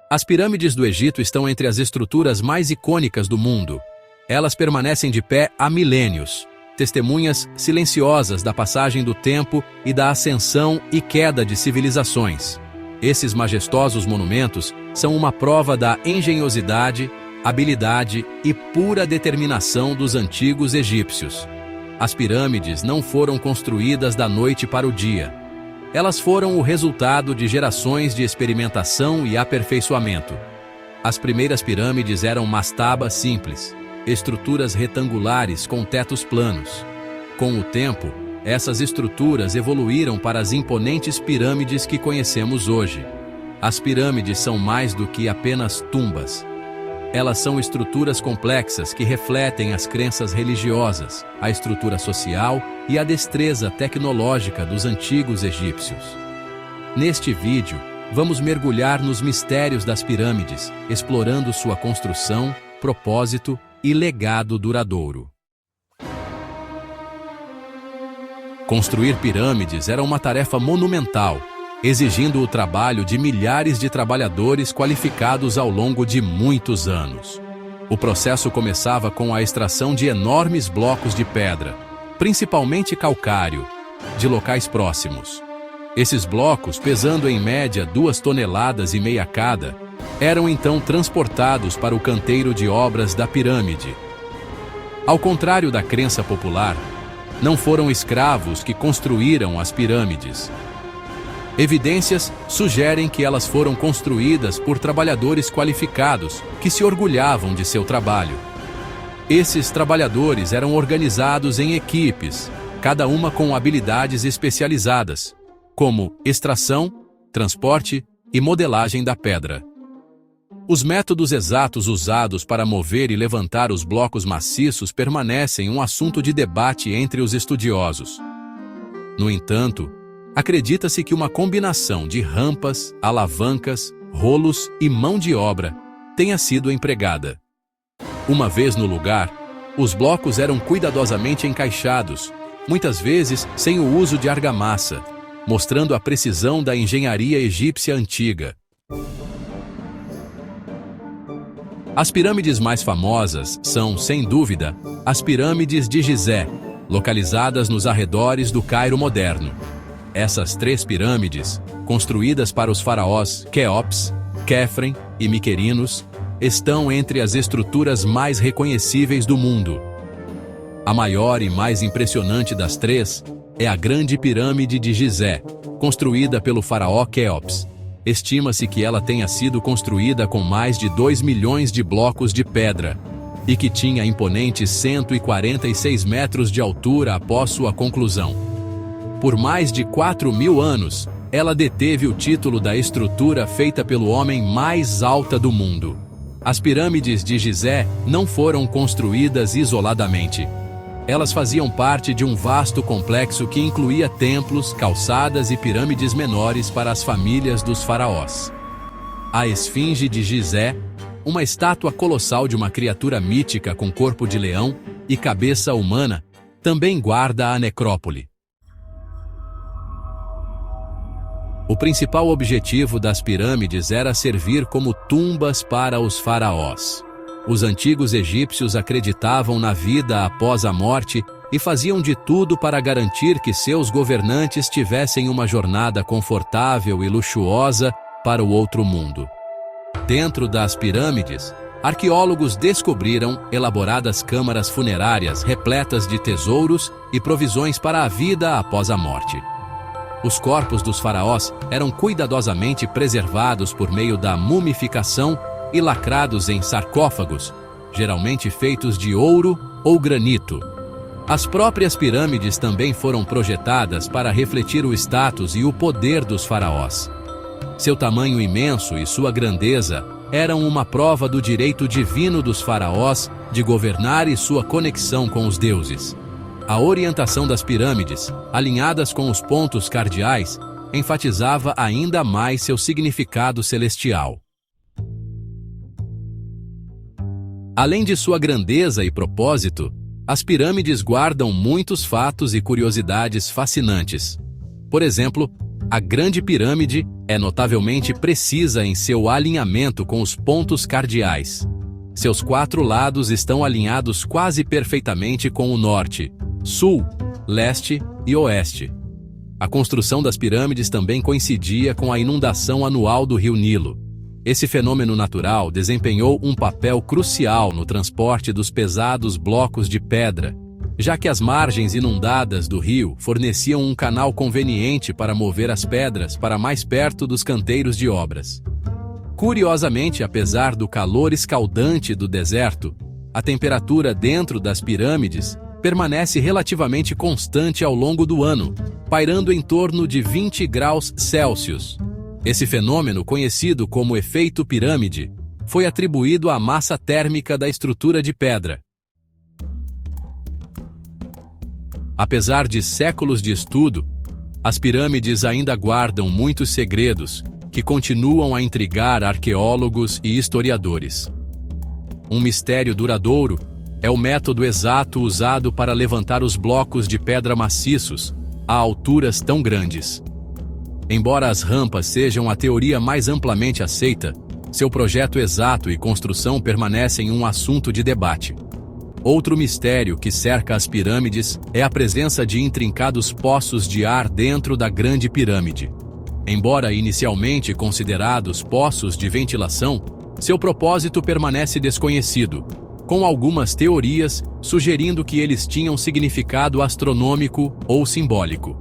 As pirâmides do Egito estão entre as estruturas mais icônicas do mundo. Elas permanecem de pé há milênios, testemunhas silenciosas da passagem do tempo e da ascensão e queda de civilizações. Esses majestosos monumentos são uma prova da engenhosidade, habilidade e pura determinação dos antigos egípcios. As pirâmides não foram construídas da noite para o dia. Elas foram o resultado de gerações de experimentação e aperfeiçoamento. As primeiras pirâmides eram mastabas simples, estruturas retangulares com tetos planos. Com o tempo, essas estruturas evoluíram para as imponentes pirâmides que conhecemos hoje. As pirâmides são mais do que apenas tumbas. Elas são estruturas complexas que refletem as crenças religiosas, a estrutura social e a destreza tecnológica dos antigos egípcios. Neste vídeo, vamos mergulhar nos mistérios das pirâmides, explorando sua construção, propósito e legado duradouro. Construir pirâmides era uma tarefa monumental, exigindo o trabalho de milhares de trabalhadores qualificados ao longo de muitos anos. O processo começava com a extração de enormes blocos de pedra, principalmente calcário, de locais próximos. Esses blocos, pesando em média 2,5 toneladas cada, eram então transportados para o canteiro de obras da pirâmide. Ao contrário da crença popular, não foram escravos que construíram as pirâmides. Evidências sugerem que elas foram construídas por trabalhadores qualificados que se orgulhavam de seu trabalho. Esses trabalhadores eram organizados em equipes, cada uma com habilidades especializadas, como extração, transporte e modelagem da pedra. Os métodos exatos usados para mover e levantar os blocos maciços permanecem um assunto de debate entre os estudiosos. No entanto, acredita-se que uma combinação de rampas, alavancas, rolos e mão de obra tenha sido empregada. Uma vez no lugar, os blocos eram cuidadosamente encaixados, muitas vezes sem o uso de argamassa, mostrando a precisão da engenharia egípcia antiga. As pirâmides mais famosas são, sem dúvida, as pirâmides de Gizé, localizadas nos arredores do Cairo moderno. Essas 3 pirâmides, construídas para os faraós Quéops, Quéfren e Miquerinos, estão entre as estruturas mais reconhecíveis do mundo. A maior e mais impressionante das 3 é a Grande Pirâmide de Gizé, construída pelo faraó Quéops. Estima-se que ela tenha sido construída com mais de 2 milhões de blocos de pedra e que tinha imponentes 146 metros de altura após sua conclusão. Por mais de 4.000 anos, ela deteve o título da estrutura feita pelo homem mais alta do mundo. As pirâmides de Gizé não foram construídas isoladamente. Elas faziam parte de um vasto complexo que incluía templos, calçadas e pirâmides menores para as famílias dos faraós. A Esfinge de Gizé, uma estátua colossal de uma criatura mítica com corpo de leão e cabeça humana, também guarda a necrópole. O principal objetivo das pirâmides era servir como tumbas para os faraós. Os antigos egípcios acreditavam na vida após a morte e faziam de tudo para garantir que seus governantes tivessem uma jornada confortável e luxuosa para o outro mundo. Dentro das pirâmides, arqueólogos descobriram elaboradas câmaras funerárias repletas de tesouros e provisões para a vida após a morte. Os corpos dos faraós eram cuidadosamente preservados por meio da mumificação e lacrados em sarcófagos, geralmente feitos de ouro ou granito. As próprias pirâmides também foram projetadas para refletir o status e o poder dos faraós. Seu tamanho imenso e sua grandeza eram uma prova do direito divino dos faraós de governar e sua conexão com os deuses. A orientação das pirâmides, alinhadas com os pontos cardeais, enfatizava ainda mais seu significado celestial. Além de sua grandeza e propósito, as pirâmides guardam muitos fatos e curiosidades fascinantes. Por exemplo, a Grande Pirâmide É notavelmente precisa em seu alinhamento com os pontos cardeais. Seus 4 lados estão alinhados quase perfeitamente com o norte, sul, leste e oeste. A construção das pirâmides também coincidia com a inundação anual do rio Nilo. Esse fenômeno natural desempenhou um papel crucial no transporte dos pesados blocos de pedra, já que as margens inundadas do rio forneciam um canal conveniente para mover as pedras para mais perto dos canteiros de obras. Curiosamente, apesar do calor escaldante do deserto, a temperatura dentro das pirâmides permanece relativamente constante ao longo do ano, pairando em torno de 20 graus Celsius. Esse fenômeno, conhecido como efeito pirâmide, foi atribuído à massa térmica da estrutura de pedra. Apesar de séculos de estudo, as pirâmides ainda guardam muitos segredos que continuam a intrigar arqueólogos e historiadores. Um mistério duradouro é o método exato usado para levantar os blocos de pedra maciços a alturas tão grandes. Embora as rampas sejam a teoria mais amplamente aceita, seu projeto exato e construção permanecem um assunto de debate. Outro mistério que cerca as pirâmides é a presença de intrincados poços de ar dentro da Grande Pirâmide. Embora inicialmente considerados poços de ventilação, seu propósito permanece desconhecido, com algumas teorias sugerindo que eles tinham significado astronômico ou simbólico.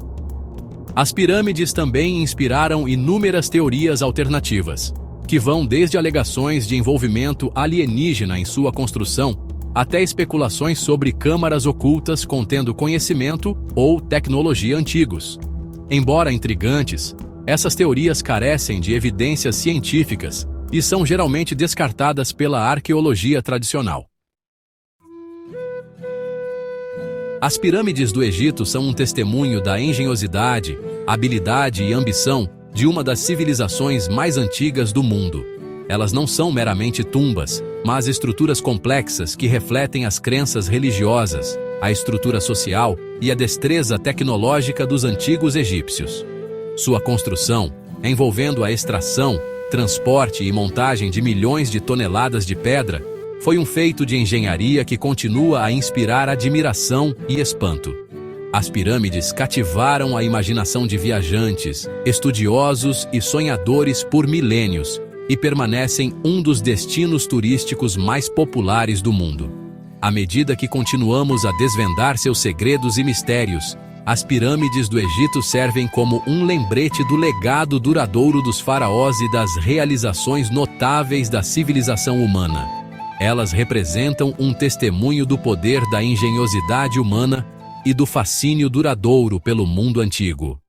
As pirâmides também inspiraram inúmeras teorias alternativas, que vão desde alegações de envolvimento alienígena em sua construção até especulações sobre câmaras ocultas contendo conhecimento ou tecnologia antigos. Embora intrigantes, essas teorias carecem de evidências científicas e são geralmente descartadas pela arqueologia tradicional. As pirâmides do Egito são um testemunho da engenhosidade, habilidade e ambição de uma das civilizações mais antigas do mundo. Elas não são meramente tumbas, mas estruturas complexas que refletem as crenças religiosas, a estrutura social e a destreza tecnológica dos antigos egípcios. Sua construção, envolvendo a extração, transporte e montagem de milhões de toneladas de pedra, foi um feito de engenharia que continua a inspirar admiração e espanto. As pirâmides cativaram a imaginação de viajantes, estudiosos e sonhadores por milênios e permanecem um dos destinos turísticos mais populares do mundo. À medida que continuamos a desvendar seus segredos e mistérios, as pirâmides do Egito servem como um lembrete do legado duradouro dos faraós e das realizações notáveis da civilização humana. Elas representam um testemunho do poder da engenhosidade humana e do fascínio duradouro pelo mundo antigo.